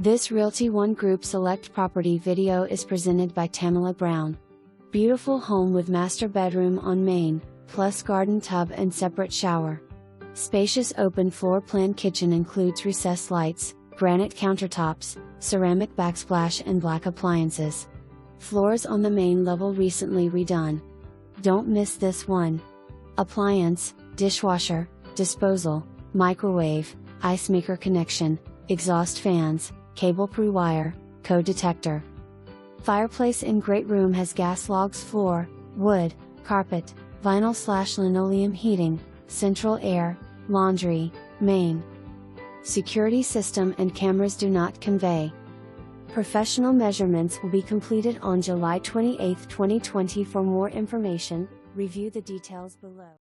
This Realty ONE Group Select property video is presented by Tamala Brown. Beautiful home with master bedroom on main, plus garden tub and separate shower. Spacious open floor plan kitchen includes recessed lights, granite countertops, ceramic backsplash and black appliances. Floors on the main level recently redone. Don't miss this one. Appliance, dishwasher, disposal, microwave, ice maker connection, exhaust fans, cable Prewire, code detector. Fireplace in great room has gas logs floor, wood, carpet, vinyl/linoleum heating, central air, laundry, main. Security system and cameras do not convey. Professional measurements will be completed on July 28, 2020. For more information, review the details below.